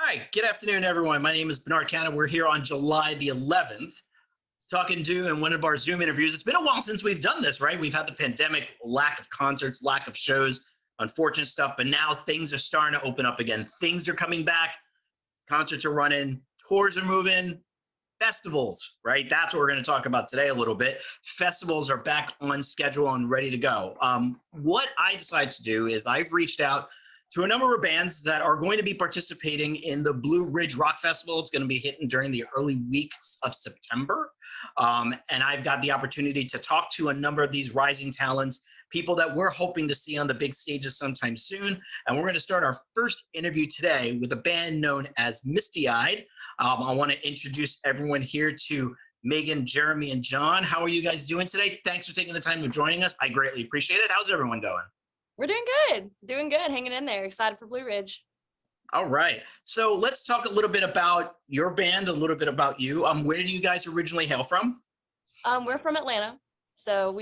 All right, good afternoon, everyone. My name is Bernard Cannon. We're here on July the 11th, talking to in one of our Zoom interviews. It's been a while since we've done this, right? We've had the pandemic, lack of concerts, lack of shows, unfortunate stuff, but now things are starting to open up again. Things are coming back, concerts are running, tours are moving, festivals, right? That's what we're going to talk about today a little bit. Festivals are back on schedule and ready to go. What I decided to do is I've reached out to a number of bands that are going to be participating in the Blue Ridge Rock Festival. It's going to be hitting during the early weeks of September. And I've got the opportunity to talk to a number of these rising talents, people that we're hoping to see on the big stages sometime soon. And we're going to start our first interview today with a band known as Misty Eyed. I want to introduce everyone here to Megan, Jeremy, and John. How are you guys doing today? Thanks for taking the time of joining us. I greatly appreciate it. How's everyone going? We're doing good, hanging in there, excited for Blue Ridge. All right, so let's talk a little bit about your band, a little bit about you. Where do you guys originally hail from? We're from Atlanta, so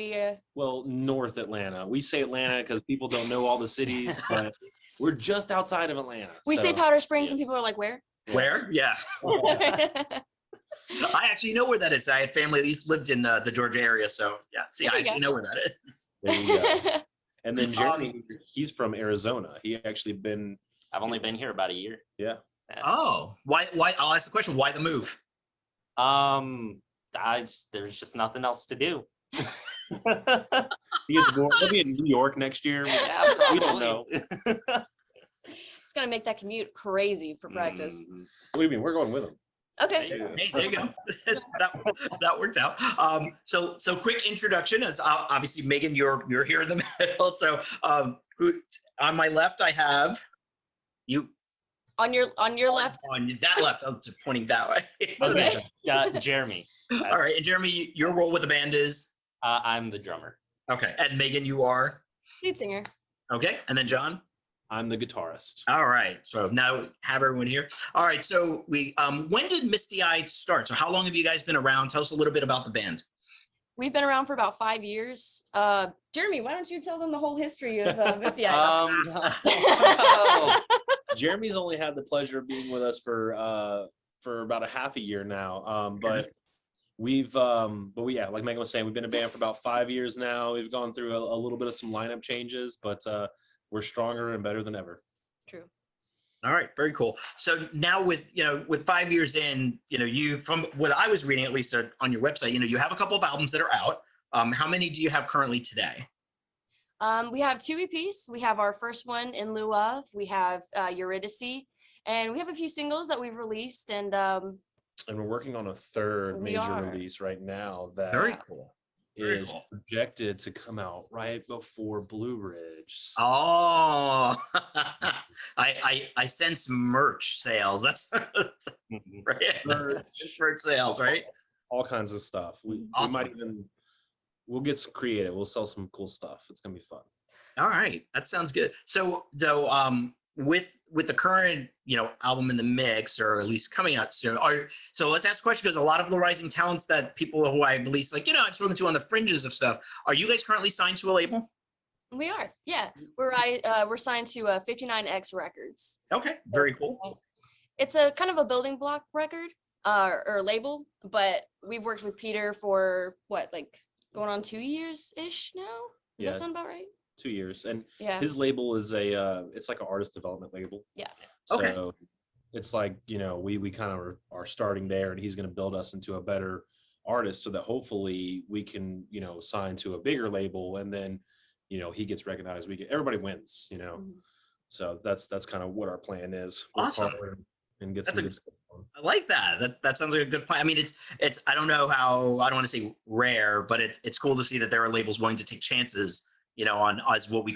well, North Atlanta. We say Atlanta because people don't know all the cities, but we're just outside of Atlanta. We say Powder Springs, and people are like, where? Where? Yeah. I actually know where that is. I had family that used to lived in the Georgia area, so yeah. See, I actually know where that is. There you go. And then Jeremy, he's from Arizona. I've only been here about a year. Yeah. Oh, why? I'll ask the question. Why the move? There's just nothing else to do. He'll be in New York next year. Yeah, we don't know. It's gonna make that commute crazy for practice. What do you mean? We're going with him. Okay. Hey, there you go. that worked out. So quick introduction is obviously Megan. You're here in the middle. So on my left, I have you. On your left. On that left, I'm just pointing that way. Okay. Jeremy. All right, and Jeremy, your role with the band is? I'm the drummer. Okay, and Megan, you are? Lead singer. Okay, and then John? I'm the guitarist. All right, so now we have everyone here. All right, so when did Misty Eyed start? So how long have you guys been around? Tell us a little bit about the band. We've been around for about 5 years. Jeremy, why don't you tell them the whole history of Misty Eyed? Jeremy's only had the pleasure of being with us for about a half a year now. But like Megan was saying, we've been a band for about 5 years now. We've gone through a little bit of some lineup changes, but we're stronger and better than ever. True. All right, very cool. So now with 5 years in, you, from what I was reading, at least on your website, you have a couple of albums that are out. How many do you have currently today? We have 2 EPs. We have our first one, In Lieu Of. We have Eurydice, and we have a few singles that we've released, and we're working on a third major release right now that very cool. Is projected to come out right before Blue Ridge. Oh, I sense merch sales. That's right. Merch sales, right? All kinds of stuff. We might we'll get some creative. We'll sell some cool stuff. It's gonna be fun. All right, that sounds good. So with the current album in the mix, or at least coming out soon, so let's ask a question, because a lot of the rising talents that people who I've at least I've spoken to on the fringes of stuff, are you guys currently signed to a label? We are, yeah. We're signed to 59X Records. Okay, very cool. It's a kind of a building block record or label, but we've worked with Peter for going on 2 years ish now. Does that sound about right? 2 years, and his label is it's like an artist development label. Yeah. So it's like we kind of are starting there, and he's going to build us into a better artist, so that hopefully we can sign to a bigger label, and then he gets recognized. Everybody wins. Mm-hmm. So that's kind of what our plan is. Awesome. And get some good stuff. I like that. That sounds like a good plan. I mean, it's I don't know how, I don't want to say rare, but it's cool to see that there are labels willing to take chances on as what we've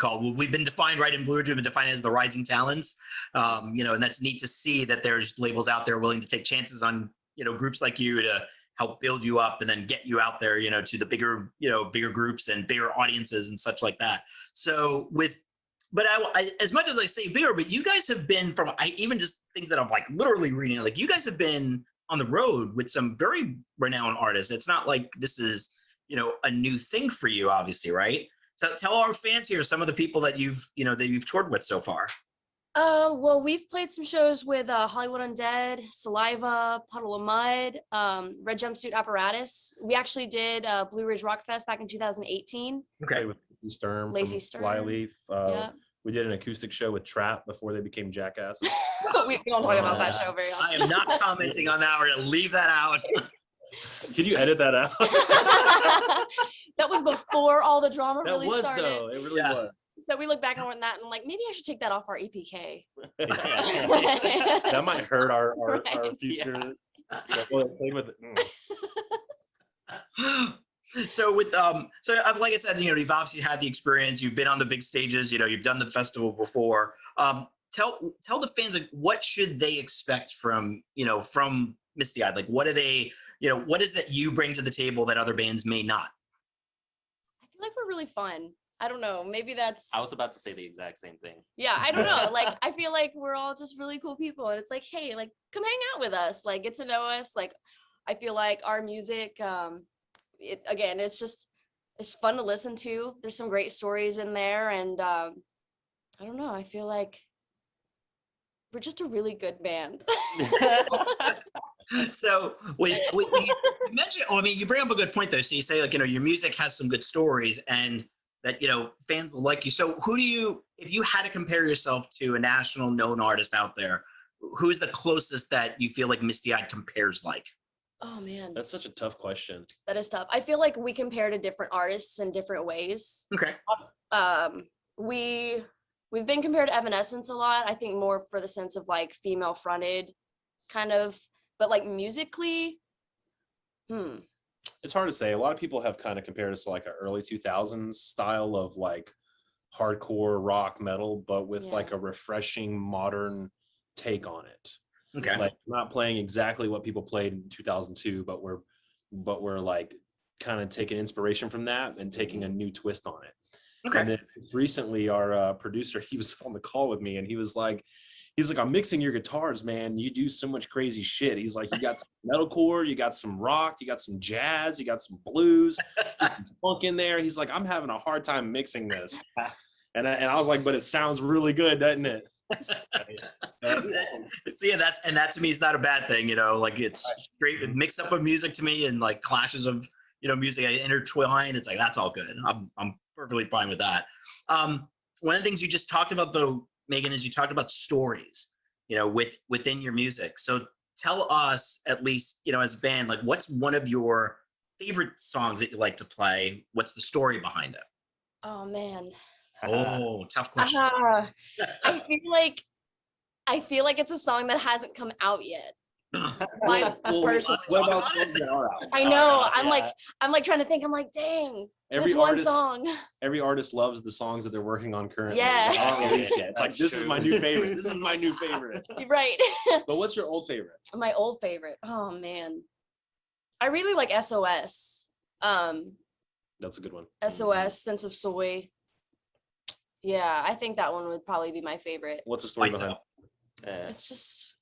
been defined right in Blue Ridge, we've been defined as the rising talents, and that's neat to see that there's labels out there willing to take chances on, groups like you to help build you up and then get you out there, to the bigger groups and bigger audiences and such like that. So but I as much as I say bigger, but you guys have been even just things that I'm literally reading, you guys have been on the road with some very renowned artists. It's not like this is, a new thing for you, obviously, right? So tell our fans here some of the people that you've toured with so far. Well, we've played some shows with Hollywood Undead, Saliva, Puddle of Mud, Red Jumpsuit Apparatus. We actually did Blue Ridge Rock Fest back in 2018. Okay. With Stern Lazy from Stern. Flyleaf. Yeah. We did an acoustic show with Trap before they became jackasses. We don't talk about that show very I often. am not commenting on that. We're gonna leave that out. Can you edit that out? That was before all the drama That really was started. though. It really Yeah. was. So we look back on that and like, maybe I should take that off our EPK. That might hurt our Right. future. Well, play with it. So with like I said, you've obviously had the experience. You've been on the big stages. You've done the festival before. Tell the fans, like, what should they expect from Misty Eyed? Like, what are they? What is that you bring to the table that other bands may not? I feel like we're really fun. I don't know. Maybe that's. I was about to say the exact same thing. Yeah, I don't know. Like, I feel like we're all just really cool people, and it's like, hey, like, come hang out with us. Like, get to know us. Like, I feel like our music, it's fun to listen to. There's some great stories in there, and I don't know. I feel like we're just a really good band. So we mentioned. Oh, I mean, you bring up a good point though. So you say like your music has some good stories, and that fans will like you. So who do you, if you had to compare yourself to a national known artist out there, who's the closest that you feel like Misty Eyed compares like? Oh man, That's such a tough question. that is tough. I feel like we compare to different artists in different ways. Okay. We've been compared to Evanescence a lot. I think more for the sense of like female fronted kind of, but like musically, It's hard to say. A lot of people have kind of compared us to like an early 2000s style of like hardcore rock metal, but with like a refreshing modern take on it. Okay. Like not playing exactly what people played in 2002, but we're like kind of taking inspiration from that and taking a new twist on it. Okay. And then recently our producer, he was on the call with me and he's like, I'm mixing your guitars, man. You do so much crazy shit. He's like, you got some metalcore, you got some rock, you got some jazz, you got some blues, some funk in there. He's like, I'm having a hard time mixing this. And I was like, but it sounds really good, doesn't it? Yeah, that to me is not a bad thing, like it's straight mix up of music to me and like clashes of music I intertwine. It's like that's all good. I'm perfectly fine with that. One of the things you just talked about though, Megan, is you talked about stories, within your music. So tell us at least, as a band, like what's one of your favorite songs that you like to play? What's the story behind it? Oh man. Oh, tough question. I feel like it's a song that hasn't come out yet. Well, Personally. what about songs that are out? I know. I'm Yeah. like trying to think. I'm like, dang, Every this one artist, song. every artist loves the songs that they're working on currently. Yeah. They aren't released yet. It's like, That's this is true. my new favorite. This is my new favorite. You're right. But what's your old favorite? My old favorite. Oh man, I really like SOS. That's a good one. SOS, Sense of Soy. Yeah, I think that one would probably be my favorite. What's the story Like behind it? It's just,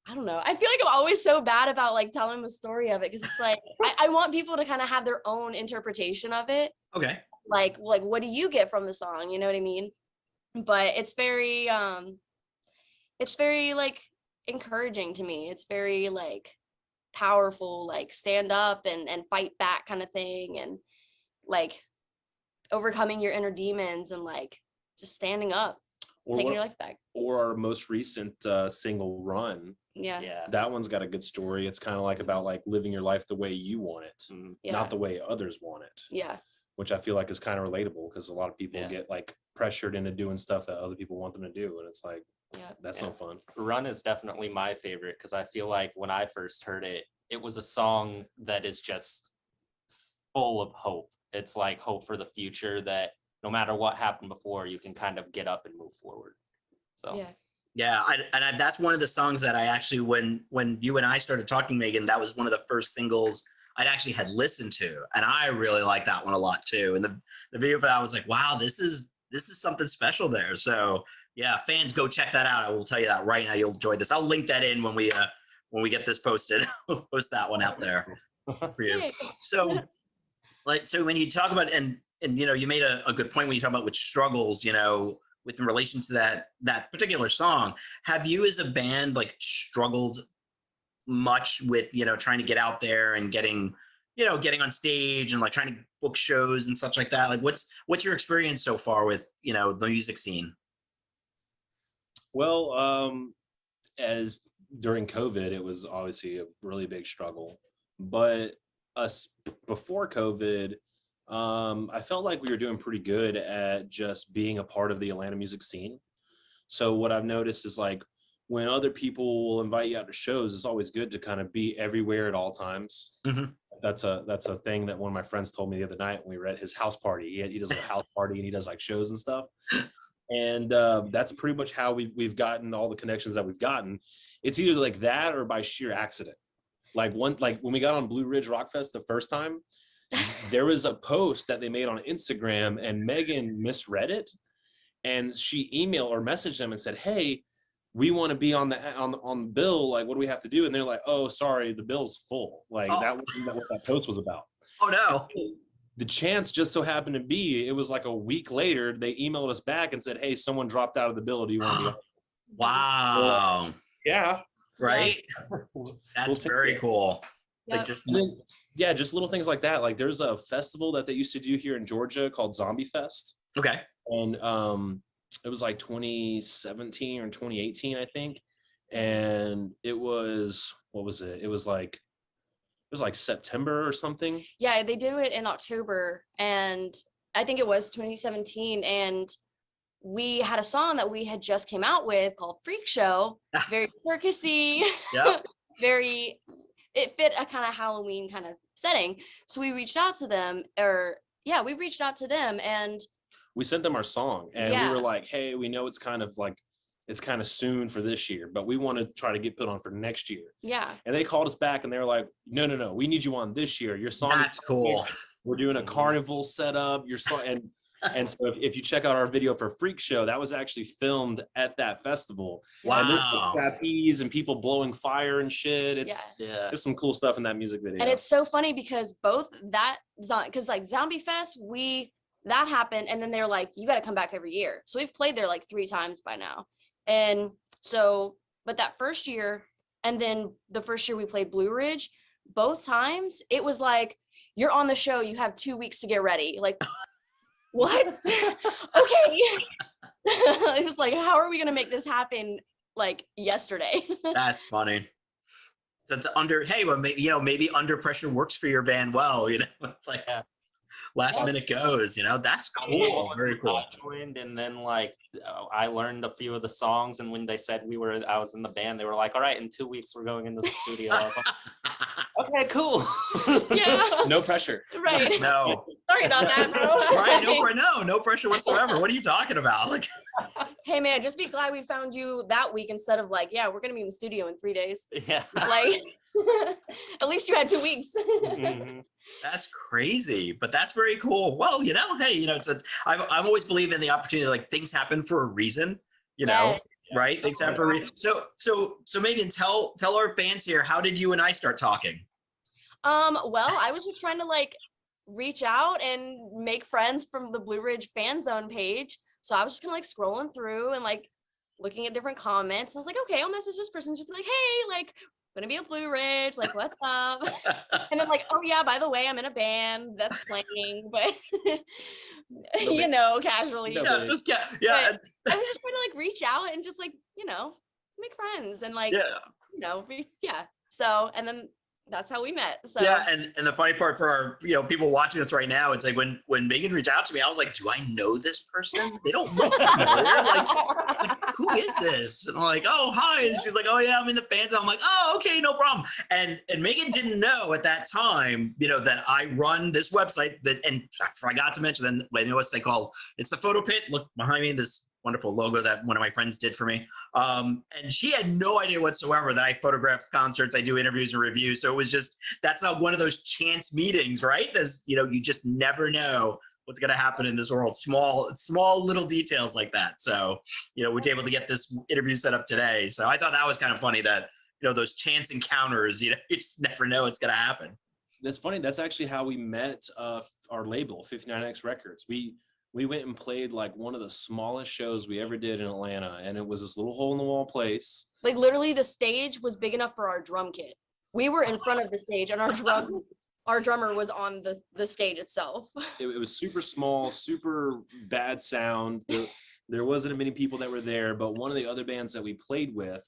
I don't know. I feel like I'm always so bad about like telling the story of it because it's like I want people to kind of have their own interpretation of it. Okay. Like what do you get from the song? You know what I mean? But it's very like encouraging to me. It's very like powerful, like stand up and fight back kind of thing, and like overcoming your inner demons and like just standing up, taking your life back. Or our most recent single, Run. Yeah. Yeah. That one's got a good story. It's kind of like about like living your life the way you want it, Yeah. not the way others want it. Yeah. Which I feel like is kind of relatable because a lot of people Yeah. get like pressured into doing stuff that other people want them to do, and it's like, Yeah. that's Yeah. no fun. Run is definitely my favorite because I feel like when I first heard it, it was a song that is just full of hope. It's like hope for the future that no matter what happened before, you can kind of get up and move forward. So Yeah. Yeah, that's one of the songs that I actually, when you and I started talking, Megan, that was one of the first singles I'd actually had listened to, and I really like that one a lot too. And the video for that, I was like, wow, this is something special there. So yeah, fans, go check that out. I will tell you that right now, you'll enjoy this. I'll link that in when we get this posted. We'll post that one out there for you. Yay. So when you talk about and you made a good point when you talk about which struggles with in relation to that particular song, have you as a band like struggled much with, trying to get out there and getting on stage and like trying to book shows and such like that? Like what's your experience so far with, the music scene? Well, as during COVID, it was obviously a really big struggle. But us before COVID, I felt like we were doing pretty good at just being a part of the Atlanta music scene. So what I've noticed is like when other people will invite you out to shows, it's always good to kind of be everywhere at all times. Mm-hmm. That's a thing that one of my friends told me the other night when we were at his house party. He does a house party and he does like shows and stuff. And that's pretty much how we've gotten all the connections that we've gotten. It's either like that or by sheer accident. Like when we got on Blue Ridge Rock Fest the first time, there was a post that they made on Instagram and Megan misread it, and she emailed or messaged them and said, "Hey, we want to be on the bill. Like, what do we have to do?" And they're like, "Oh, sorry, the bill's full." Like that wasn't what that post was about. Oh no. The chance just so happened to be, it was like a week later, they emailed us back and said, "Hey, someone dropped out of the bill. Do you want to be on?" Wow. Well, yeah. Right. That's very cool. Yep. Like just just little things like that. Like there's a festival that they used to do here in Georgia called Zombie Fest. okay. And it was like 2017 or 2018, I think. And it was, what was it? It was like September or something. Yeah, they did it in October, and I think it was 2017, and we had a song that we had just came out with called Freak Show, very circusy, Yep. it fit a kind of Halloween kind of setting. So we reached out to them, and We sent them our song and we were like, "Hey, we know it's kind of soon for this year, but we want to try to get put on for next year." Yeah. And they called us back and they were like, no, we need you on this year. Your song That's cool. We're doing a carnival setup. Your song and so if you check out our video for Freak Show, that was actually filmed at that festival. Wow. And there's like trapeze and people blowing fire and shit. There's some cool stuff in that music video. And it's so funny because both that, because like Zombie Fest, that happened, and then they're like, "You got to come back every year." So we've played there like 3 times by now. And so, but that first year, and then the first year we played Blue Ridge, both times it was like, "You're on the show, you have 2 weeks to get ready." Like, what? Okay. It was like, how are we gonna make this happen like yesterday? That's funny. So it's maybe under pressure works for your band well, It's like last minute goes, That's cool. Very cool. I joined, and then like I learned a few of the songs, and when they said I was in the band, they were like, "All right, in 2 weeks we're going into the studio." I was like, "Okay, cool." Yeah. No pressure. Right. No. Sorry about that, bro. Right. No pressure whatsoever. What are you talking about? Like, hey man, just be glad we found you that week instead of like, "Yeah, we're gonna be in the studio in 3 days." Yeah. Like, at least you had 2 weeks. Mm-hmm. that's crazy, but that's very cool. Well, hey, I've always believed in the opportunity, like things happen for a reason, Yes. right? Things happen for a reason. So Megan, tell our fans here, how did you and I start talking? Well, I was just trying to like reach out and make friends from the Blue Ridge fan zone page. So I was just kind of like scrolling through and like looking at different comments. I was like, okay, I'll message this person, just be like, "Hey, like, gonna be at Blue Ridge, like, what's up?" And then like, "Oh yeah, by the way, I'm in a band that's playing," but casually. No, Yeah, but- just I was just trying to like reach out and just like, make friends and like, So, and then that's how we met. So yeah, and the funny part for our people watching this right now, it's like when Megan reached out to me, I was like, "Do I know this person? They don't look familiar. Like, who is this?" And I'm like, "Oh, hi." And she's like, "Oh yeah, I'm in the fans." I'm like, "Oh, okay, no problem." And Megan didn't know at that time, that I run this website and I forgot to mention, then I know what they call, it's the Photo Pit. Look behind me, this wonderful logo that one of my friends did for me. And she had no idea whatsoever that I photograph concerts, I do interviews and reviews. So it was just, that's not one of those chance meetings, right? There's, you just never know what's going to happen in this world. Small little details like that. So, we're able to get this interview set up today. So I thought that was kind of funny that, those chance encounters, you just never know what's going to happen. That's funny. That's actually how we met our label, 59X Records. we went and played like one of the smallest shows we ever did in Atlanta, and it was this little hole in the wall place. Like literally the stage was big enough for our drum kit. We were in front of the stage and our drummer was on the stage itself. It was super small, super bad sound. There wasn't many people that were there, but one of the other bands that we played with,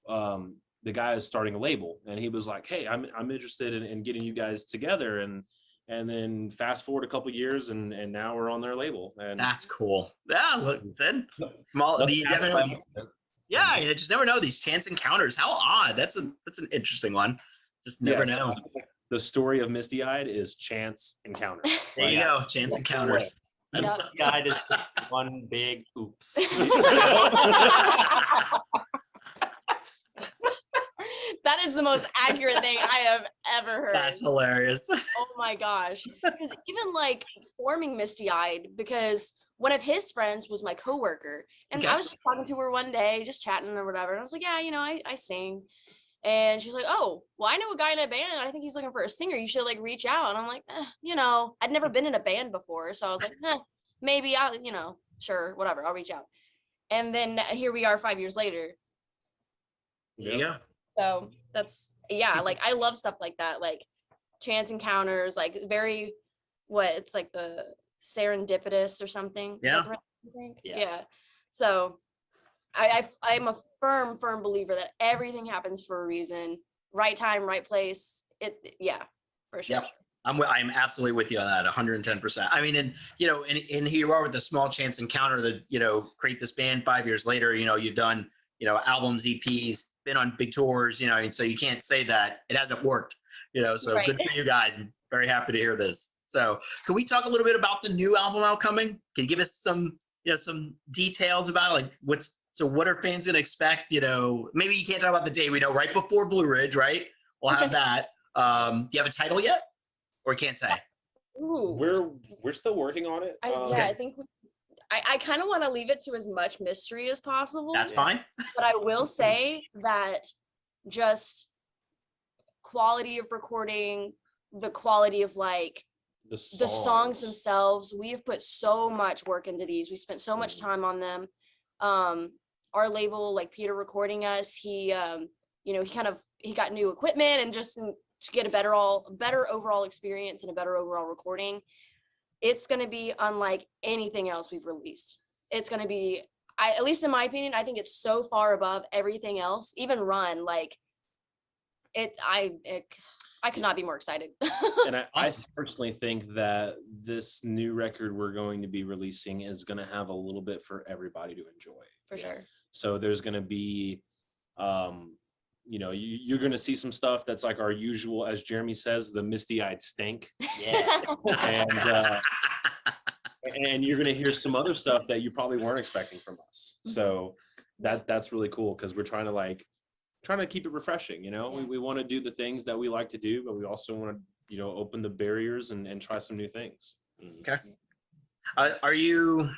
the guy is starting a label, and he was like, "Hey, I'm interested in getting you guys together." And then fast forward a couple years, and now we're on their label. And That's cool. Yeah, look, then small. You never know. Yeah, you just never know these chance encounters. How odd. That's an interesting one. Just never know. The story of Misty Eyed is chance encounters. There you go, chance encounters. Yep. Guide is just one big oops. That is the most accurate thing I have ever heard. That's hilarious. Oh my gosh. Because even like forming Misty Eyed, because one of his friends was my coworker. And Okay. I was just talking to her one day, just chatting or whatever. And I was like, yeah, I sing. And she's like, oh, well, I know a guy in a band. I think he's looking for a singer. You should like reach out. And I'm like, I'd never been in a band before. So I was like, maybe I'll, sure, whatever, I'll reach out. And then here we are 5 years later. There you go. So that's, like I love stuff like that, like chance encounters, like very, it's like the serendipitous or something. Is that Yeah. the right I think? Yeah. Yeah. So I'm a firm believer that everything happens for a reason, right time, right place. For sure. Yep. I'm absolutely with you on that, 110%. I mean, and here you are with the small chance encounter that, create this band 5 years later, you've done, albums, EPs, been on big tours, and so you can't say that it hasn't worked, so Right. good for you guys. I'm very happy to hear this. So can we talk a little bit about the new album outcoming? Can you give us some details about it? Like what are fans going to expect? Maybe you can't talk about the day, we know right before Blue Ridge, right? We'll have that. Do you have a title yet? Or can't say? Ooh. We're still working on it. I think I kind of want to leave it to as much mystery as possible. That's fine. But I will say that just quality of recording, the quality of like the songs themselves, we have put so much work into these. We spent so much time on them. Our label, like Peter recording us, he got new equipment and just to get a better overall experience and a better overall recording. It's going to be unlike anything else we've released. It's going to be, at least in my opinion, I think it's so far above everything else, even Run, like I could not be more excited. And I personally think that this new record we're going to be releasing is going to have a little bit for everybody to enjoy. For sure. So there's going to be, you're going to see some stuff that's like our usual, as Jeremy says, the Misty Eyed stink. Yeah. And you're going to hear some other stuff that you probably weren't expecting from us. So that's really cool, because we're trying to keep it refreshing. We want to do the things that we like to do, but we also want to open the barriers and try some new things. Okay. Are you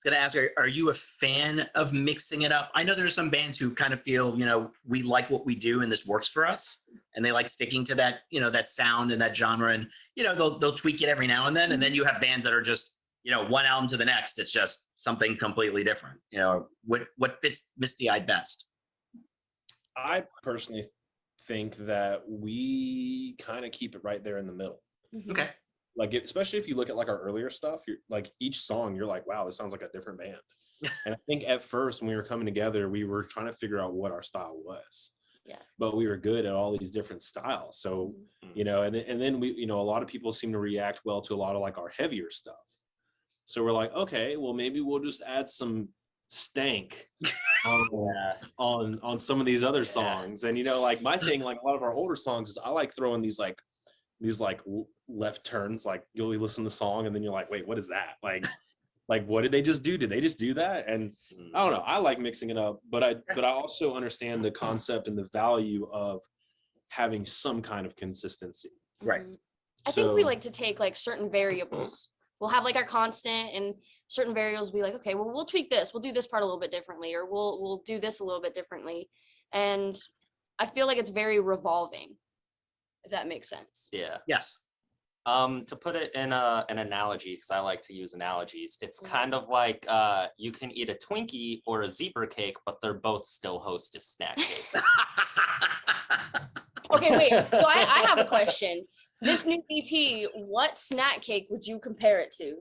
going to ask, are you a fan of mixing it up? I know there are some bands who kind of feel, we like what we do and this works for us, and they like sticking to that, that sound and that genre, and they'll tweak it every now and then. And then you have bands that are just, one album to the next, it's just something completely different. What fits Misty Eyed best? I personally think that we kind of keep it right there in the middle. Okay. Like, especially if you look at like our earlier stuff, you're like, each song you're like, wow, this sounds like a different band. And I think at first when we were coming together, we were trying to figure out what our style was. Yeah. But we were good at all these different styles. So, and then we, a lot of people seem to react well to a lot of like our heavier stuff. So we're like, okay, well, maybe we'll just add some stank on some of these other songs. And like my thing, like a lot of our older songs, is I like throwing these left turns. Like you'll listen to the song and then you're like, wait, what is that? Like what did they just do? Did they just do that? And I don't know, I like mixing it up, but I also understand the concept and the value of having some kind of consistency. Right. I think we like to take like certain variables. We'll have like our constant, and certain variables will be like, okay, well, we'll tweak this. We'll do this part a little bit differently, or we'll do this a little bit differently. And I feel like it's very revolving, if that makes sense. Yeah. Yes. To put it in an analogy, because I like to use analogies, it's kind of like you can eat a Twinkie or a zebra cake, but they're both still Hostess snack cakes. Okay, wait. So I have a question. This new EP, what snack cake would you compare it to?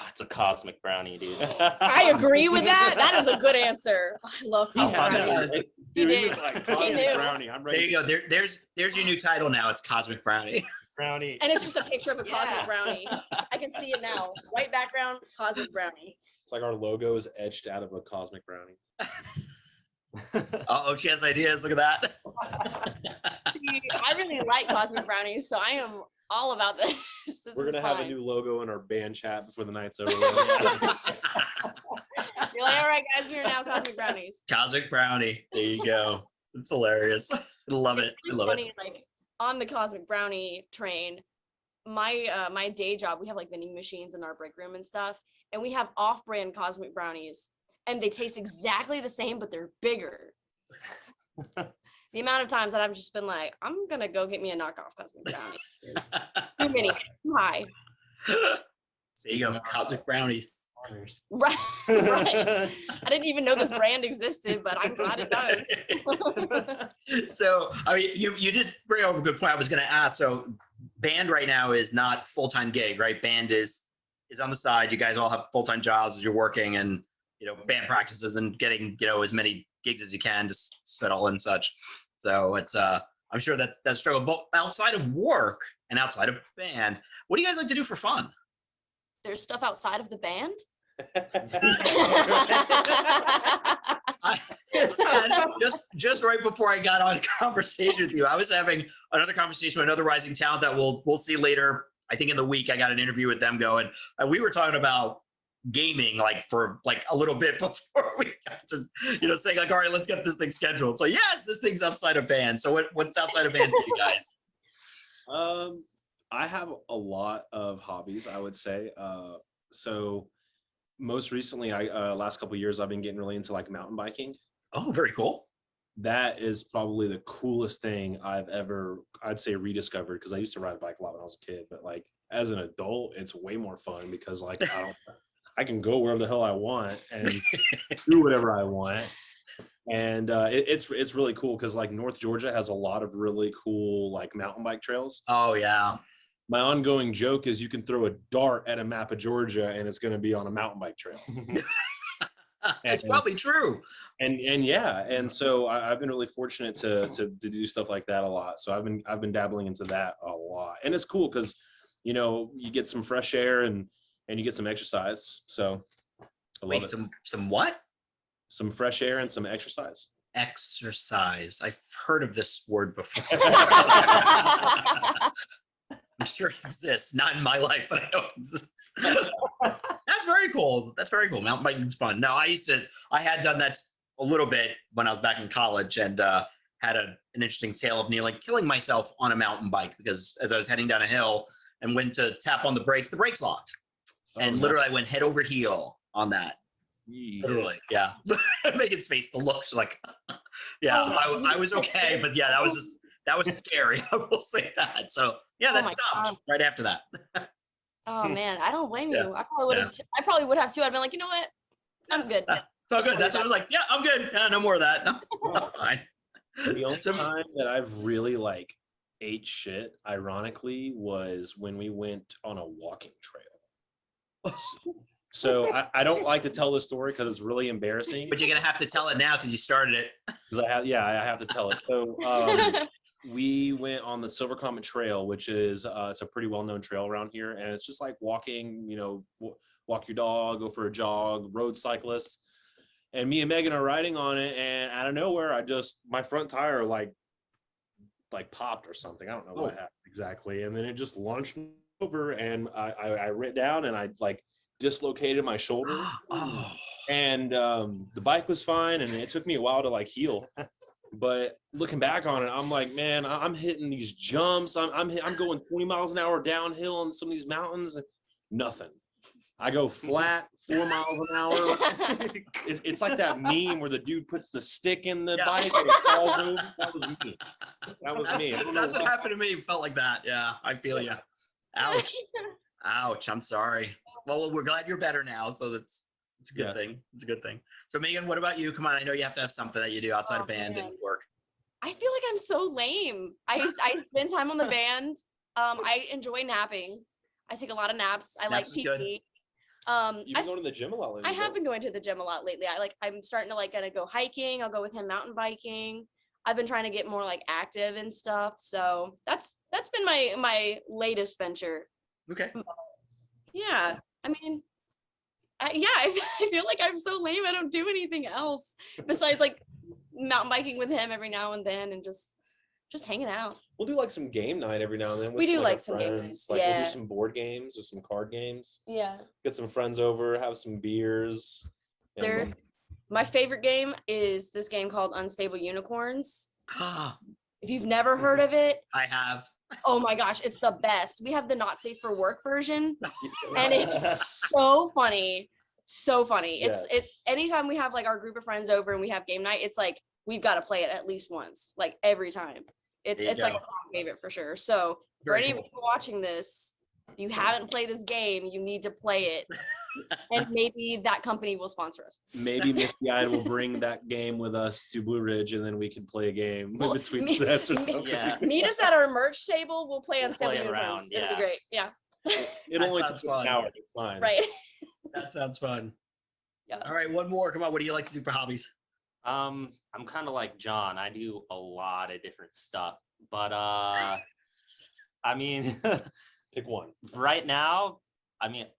It's a cosmic brownie, dude. I agree with that. That is a good answer. I love He cosmic had that brownies. one. He Dude, he did. was like, He Cosmic knew. Brownie. I'm There ready. you go. There's your new title now. It's Cosmic Brownie. Brownie. And it's just a picture of a cosmic Yeah. brownie. I can see it now. White background, cosmic brownie. It's like our logo is etched out of a cosmic brownie. Oh, she has ideas. Look at that. See, I really like cosmic brownies, so I am all about this. This We're is gonna have a fun. new logo in our band chat before the night's over. You're like, all right, guys, we are now cosmic brownies. Cosmic Brownie. There you go. It's hilarious. I love it. I It's love funny, it. like on the cosmic brownie train, my day job, we have like vending machines in our break room and stuff, and we have off-brand cosmic brownies, and they taste exactly the same, but they're bigger. The amount of times that I've just been like, I'm gonna go get me a knockoff cosmic brownie. It's too many, too high. There you go. Cosmic Brownies. Right, right. I didn't even know this brand existed, but I'm glad it does. So, I mean, you just bring up a good point. I was going to ask. So, band right now is not full-time gig, right? Band is on the side. You guys all have full-time jobs as you're working, and band practices and getting as many gigs as you can to settle and such. So it's I'm sure that's a struggle. But outside of work and outside of band, what do you guys like to do for fun? There's stuff outside of the band. Just right before I got on conversation with you, I was having another conversation with another rising talent that we'll see later. I think in the week I got an interview with them going, and we were talking about gaming for a little bit before we got to saying like, all right, let's get this thing scheduled. So yes, this thing's outside of band. So what's outside of band for you guys? I have a lot of hobbies, I would say. So most recently, last couple of years, I've been getting really into like mountain biking. Oh, very cool. That is probably the coolest thing I'd say rediscovered, because I used to ride a bike a lot when I was a kid, but like as an adult, it's way more fun because like I can go wherever the hell I want and do whatever I want. And it's really cool because like North Georgia has a lot of really cool like mountain bike trails. Oh yeah. My ongoing joke is you can throw a dart at a map of Georgia and it's going to be on a mountain bike trail. It's probably true. And yeah, and so I've been really fortunate to do stuff like that a lot. So I've been dabbling into that a lot, and it's cool because you get some fresh air and you get some exercise. So I love it. Some what? Some fresh air and some exercise. Exercise. I've heard of this word before. I'm sure it exists. Not in my life, but I know it exists. That's very cool. That's very cool. Mountain biking is fun. No, I had done that a little bit when I was back in college, and had an interesting tale of nearly killing myself on a mountain bike because as I was heading down a hill and went to tap on the brakes locked. And literally I went head over heel on that. Literally, yeah. Megan's face, the looks like, yeah, I was okay, but yeah, that was scary. I will say that. So yeah, that stopped right after that. Oh man, I don't blame you. Yeah. I probably would have too. I'd been like, you know what? I'm good. It's all good. That's what I was like. Yeah, I'm good. Yeah, no more of that. No, fine. The only time that I've really like ate shit, ironically, was when we went on a walking trail. So I don't like to tell this story because it's really embarrassing. But you're gonna have to tell it now because you started it. I have to tell it. So we went on the Silver Comet Trail, which is it's a pretty well-known trail around here, and it's just like walking. Walk your dog, go for a jog, road cyclists. And me and Megan are riding on it, and out of nowhere, my front tire like popped or something. I don't know what happened exactly, and then it just launched over, and I rit down, and I like dislocated my shoulder. Oh. And the bike was fine, and it took me a while to like heal. But looking back on it, I'm like, man, I'm hitting these jumps. I'm going 20 miles an hour downhill on some of these mountains, and nothing. I go flat 4 miles an hour. It's like that meme where the dude puts the stick in the bike and it falls over. That was me. That's what happened to me. It felt like that. Yeah, I feel you. Ouch. Ouch. I'm sorry. Well, we're glad you're better now. So it's a good thing. It's a good thing. So Megan, what about you? Come on. I know you have to have something that you do outside of band and work. I feel like I'm so lame. I spend time on the band. I enjoy napping. I take a lot of naps. I like TV. You've been going to the gym a lot lately. I have been going to the gym a lot lately. I'm starting to gonna go hiking. I'll go with him mountain biking. I've been trying to get more active and stuff. So that's been my latest venture. Okay. Yeah. I mean, I feel like I'm so lame. I don't do anything else besides mountain biking with him every now and then and just hanging out. We'll do some game night every now and then. With We do our some game nights. We'll do some board games or some card games. Yeah. Get some friends over, have some beers. My favorite game is this game called Unstable Unicorns. If you've never heard of it, I have. Oh my gosh, it's the best. We have the not safe for work version, and it's so funny. So funny. It's anytime we have our group of friends over and we have game night, it's we've got to play it at least once, every time. It's a fan favorite for sure. So for anybody watching this, if you haven't played this game, you need to play it. And maybe that company will sponsor us. Maybe Misty Eyed will bring that game with us to Blue Ridge, and then we can play a game between sets or something. Yeah. Meet us at our merch table. We'll play on Play 7 around. It'll be great. Yeah. It only takes an hour. It's fine. Right. That sounds fun. Yeah. All right, one more. Come on. What do you like to do for hobbies? I'm kind of like John. I do a lot of different stuff, but I mean, pick one. Right now,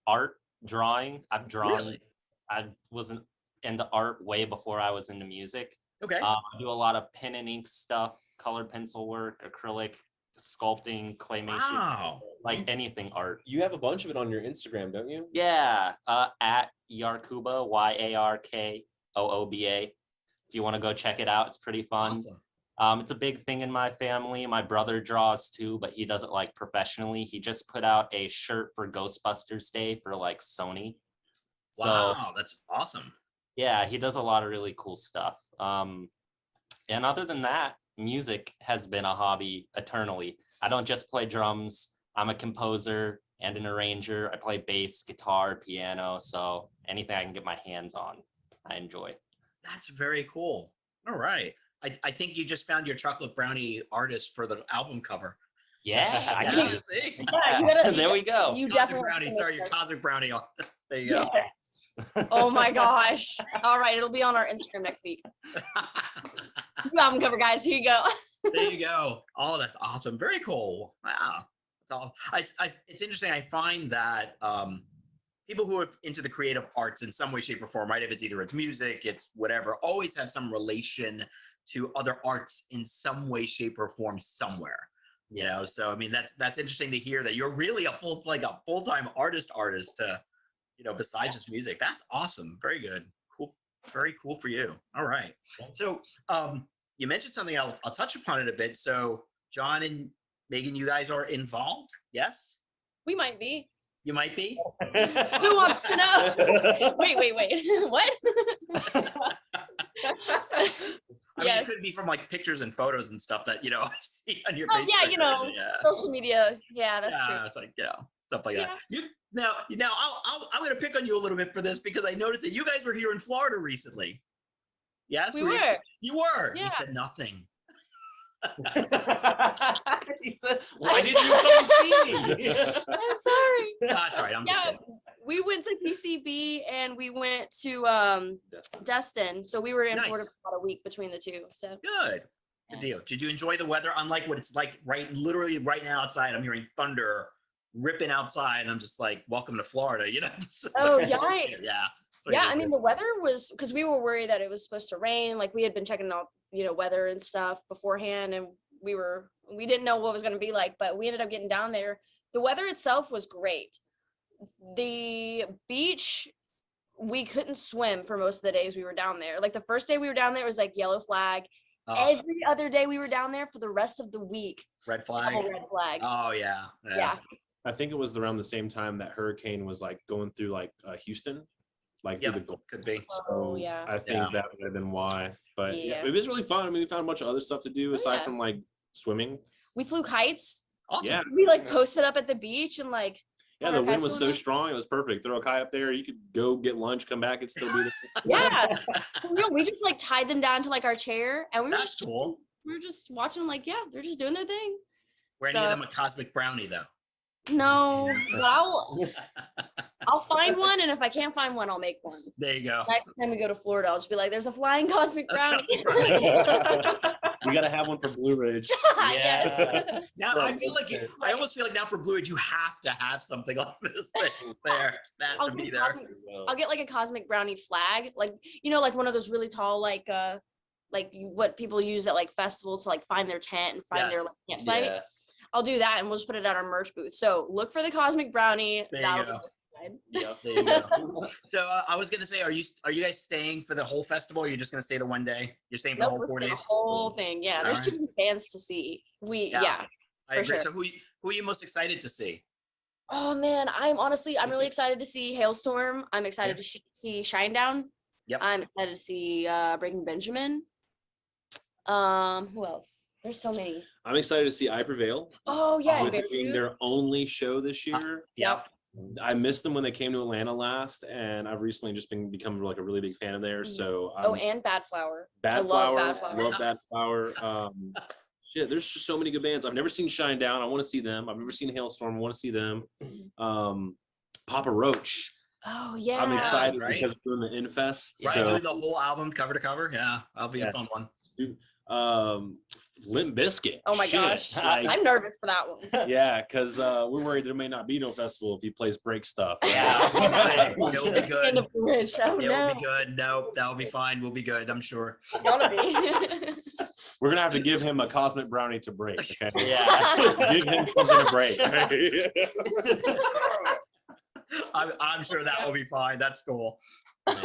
art, drawing. I've drawn. Really? I wasn't into art way before I was into music. Okay. I do a lot of pen and ink stuff, colored pencil work, acrylic, sculpting, claymation, Wow. Anything art. You have a bunch of it on your Instagram, don't you? Yeah, at Yarkuba, YARKOOBA. If you want to go check it out, it's pretty fun. Awesome. It's a big thing in my family. My brother draws too, but he does it professionally. He just put out a shirt for Ghostbusters Day for Sony. Wow, that's awesome. Yeah, he does a lot of really cool stuff. And other than that, music has been a hobby eternally. I don't just play drums. I'm a composer and an arranger. I play bass, guitar, piano. So anything I can get my hands on, I enjoy. That's very cool. All right. I think you just found your chocolate brownie artist for the album cover. Yeah, I Yeah, can. see? There we go. You Cosmic definitely brownie. Sorry, your cosmic brownie artist. There you go. Yes. Oh my gosh. All right, it'll be on our Instagram next week. New album cover, guys. Here you go. There you go. Oh, that's awesome. Very cool. Wow. That's all. It's interesting. I find that people who are into the creative arts in some way, shape, or form, right? If it's music, it's whatever, always have some relation to other arts in some way, shape, or form somewhere. You know, so that's interesting to hear that you're really a full-time artist besides just music. That's awesome. Very good. Cool. Very cool for you. All right. So you mentioned something, I'll touch upon it a bit. So John and Megan, you guys are involved? Yes? We might be. You might be? Who wants to know? Wait. What? It could be from pictures and photos and stuff that, see on your Facebook. Yeah, social media. Yeah, that's true. It's stuff like that. I'm going to pick on you a little bit for this because I noticed that you guys were here in Florida recently. Yes? We were. You were? Yeah. You said nothing. He said, why didn't you come see me? I'm sorry. That's all right. I'm just kidding. We went to PCB and we went to Destin. So we were in Florida for about a week between the two. So good deal. Did you enjoy the weather? Unlike what it's like literally right now outside, I'm hearing thunder ripping outside. And I'm just welcome to Florida. Oh, yikes. Yeah. Yeah, the weather was, because we were worried that it was supposed to rain. We had been checking out, weather and stuff beforehand, and we didn't know what it was going to be like, but we ended up getting down there. The weather itself was great. The beach, we couldn't swim for most of the days we were down there. The first day we were down there, it was yellow flag. Every other day we were down there for the rest of the week. Red flag. Red flag. Oh, yeah. Yeah. I think it was around the same time that hurricane was going through Houston. Through the Gulf. Could be. Oh, yeah. I think that would have been why. But Yeah. it was really fun. We found a bunch of other stuff to do aside from swimming. We flew kites Awesome. Yeah. We like posted up at the beach and like. Yeah, had the our wind kites was so going strong. It was perfect. Throw a kite up there. You could go get lunch, come back, and still be there. on. Yeah, for real, we just like tied them down to like our chair, and we were That's just cool. we were just watching them. Like, yeah, they're just doing their thing. Were any So- of them a cosmic brownie though? No, but I'll find one, and if I can't find one, I'll make one. There you go. Next time we go to Florida, I'll just be like, "There's a flying cosmic brownie." We got to have one for Blue Ridge. Yes. Now Bro, I feel like I almost feel like now for Blue Ridge you have to have something like this thing there. It has I'll to be get, there. I'll get like a cosmic brownie flag, like like one of those really tall, what people use at like festivals to like find their tent and find their Yes. like campsite. Yeah. I'll do that, and we'll just put it at our merch booth. So look for the cosmic brownie. There you That'll go. be Yep. There you go. So I was gonna say, are you guys staying for the whole festival? Or are you just gonna stay the one day? You're staying for Nope, the whole we're 4 staying days? the whole thing. Yeah, there's too Alright. many fans to see. Yeah. I for agree. sure. So who are you most excited to see? Oh man, I'm really excited to see Hailstorm. I'm excited to see Shinedown. Yep. I'm excited to see Breaking Benjamin. Who else? There's so many. I'm excited to see I Prevail. Oh yeah, With and it being Beartooth. their only show this year. Yep. I missed them when they came to Atlanta last, and I've recently just become like a really big fan of theirs. Mhm. So Oh, and Bad Flower. I Bad love Flower, Bad Flower. love Bad Flower. Shit, there's just so many good bands. I've never seen Shinedown. I want to see them. I've never seen Hailstorm. I want to see them. Papa Roach. Oh yeah. I'm excited right. because we're doing the Infest. Right, So, doing the whole album cover to cover. Yeah, that'll be a fun one. Limp Bizkit. Oh my Shit, gosh. like, I'm nervous for that one. yeah, because we're worried there may not be no festival if he plays break stuff. Yeah, it'll be End good. of the Ridge. Oh It no. will be good. No, that'll be fine. We'll be good. I'm sure. Gotta be. We're gonna have to give him a cosmic brownie to break. Okay. Yeah. Give him something to break. I'm sure that will be fine. That's cool. Man.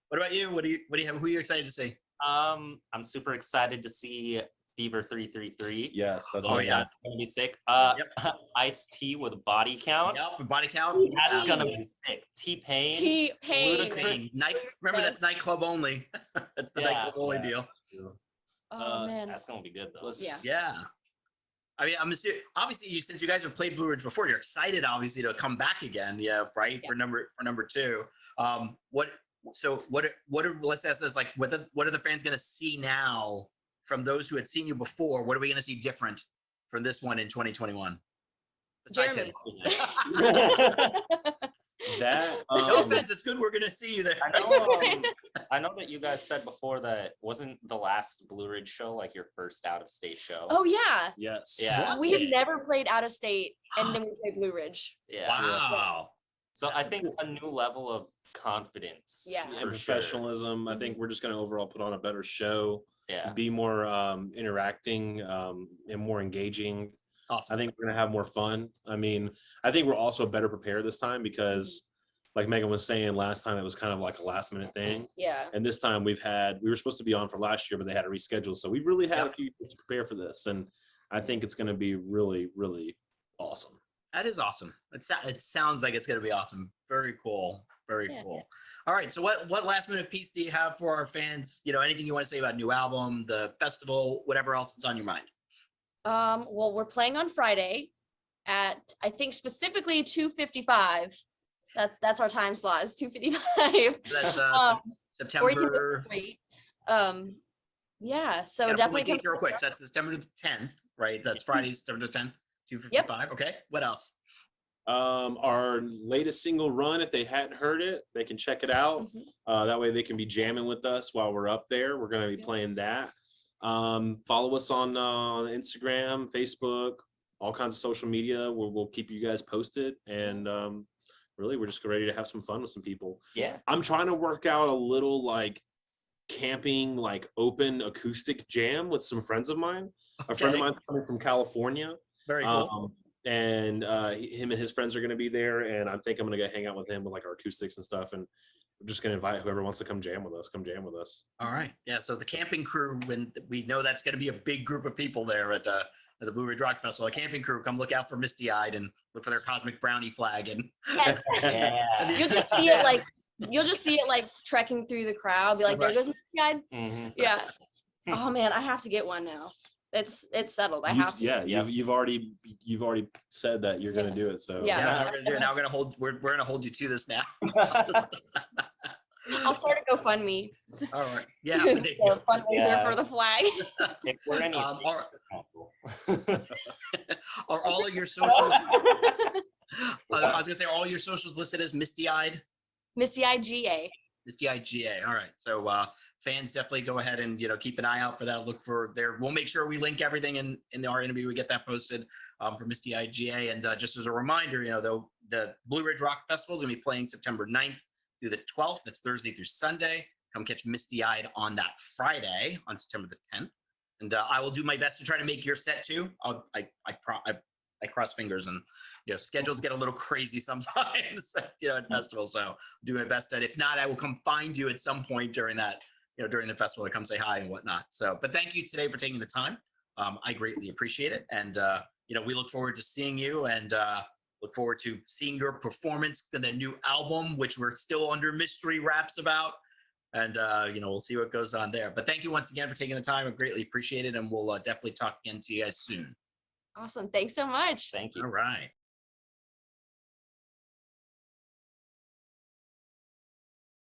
What about you? What do you have? Who are you excited to see? I'm super excited to see Fever 333. Yes, that's Oh, awesome. yeah. That's gonna be sick. Yep. Ice-T with body count. Yep, body count. That's gonna be sick. T-Pain. T-Pain. Pain. Remember, that's nightclub only. That's the Yeah. nightclub only deal. Oh man. That's gonna be good though. Yeah. Yeah. I mean, obviously, since you guys have played Blue Ridge before, you're excited, obviously, to come back again. Yeah, right. For number 2. Let's ask this: like, what are the fans going to see now from those who had seen you before? What are we going to see different from this one in 2021? Besides Jeremy. him. That No offense, it's good we're going to see you there. I know that you guys said before that wasn't the last Blue Ridge show like your first out of state show. Oh yeah. yes. Yeah. We have never played out of state, and then we played Blue Ridge. Yeah. Wow. So I think a new level of confidence. Yeah. And for sure. professionalism. I think we're just gonna overall put on a better show. Yeah. Be more interacting and more engaging. Awesome. I think we're gonna have more fun. I mean, I think we're also better prepared this time because, like Megan was saying, last time it was kind of like a last minute thing, Yeah. and this time we were supposed to be on for last year, but they had to reschedule. So we've really had Yep. a few years to prepare for this, and I think it's gonna be really, really awesome. That is awesome. It sounds like it's going to be awesome. Very cool. Very Yeah. cool. All right. So what last minute piece do you have for our fans? Anything you want to say about new album, the festival, whatever else that's on your mind? Well, we're playing on Friday at, I think specifically 2:55. That's our time slot, is 2:55. That's Or you can September. wait. Yeah, so Gotta pull my definitely come dates real quick. So that's September the 10th, right? That's Friday, September the 10th, 2:55. Okay. What else? Our latest single Run, if they hadn't heard it, they can check it out. Mhm. That way they can be jamming with us while we're up there. We're going to be playing that. Follow us on Instagram, Facebook, all kinds of social media. We'll keep you guys posted. And really, we're just ready to have some fun with some people. Yeah. I'm trying to work out a little like camping, like open acoustic jam with some friends of mine. A friend of Okay. mine coming from California. Very cool. And him and his friends are going to be there, and I think I'm going to go hang out with him with like our acoustics and stuff, and we're just going to invite whoever wants to come jam with us. All right. Yeah. So the camping crew, when we know that's going to be a big group of people there at the Blue Ridge Rock Festival, a camping crew, come look out for Misty Eyed and look for their cosmic brownie flag. And Yes. Yeah. You'll just see it like trekking through the crowd, be like, there Right. goes my guide. Mhm. Yeah. Oh man, I have to get one now. It's settled. I You've- have to. Yeah, Yep. you've already said that you're going to do it. So Yeah. Yeah, we're gonna do it. Now we're gonna hold you to this now. I'll start a GoFundMe. All right. Yeah. So, there you go. fundraiser Yeah. for the flag. If we're any Are all of your socials? I was gonna say, are all your socials listed as Misty Eyed? Misty Eyed GA. Misty Eyed GA. All right. So fans definitely go ahead and keep an eye out for that. Look for there. We'll make sure we link everything in our interview. We get that posted for Misty Eyed GA. And just as a reminder, the Blue Ridge Rock Festival is gonna be playing September 9th through the 12th. That's Thursday through Sunday. Come catch Misty Eyed on that Friday on September the 10th. And I will do my best to try to make your set too. I cross fingers, and schedules get a little crazy sometimes at festivals. So I'll do my best. And if not, I will come find you at some point during that, during the festival to come say hi and whatnot. So, but thank you today for taking the time. I greatly appreciate it. And we look forward to seeing you, and look forward to seeing your performance in the new album, which we're still under mystery wraps about. And we'll see what goes on there. But thank you once again for taking the time. I greatly appreciate it, and we'll definitely talk again to you guys soon. Awesome. Thanks so much. Thank you. All right.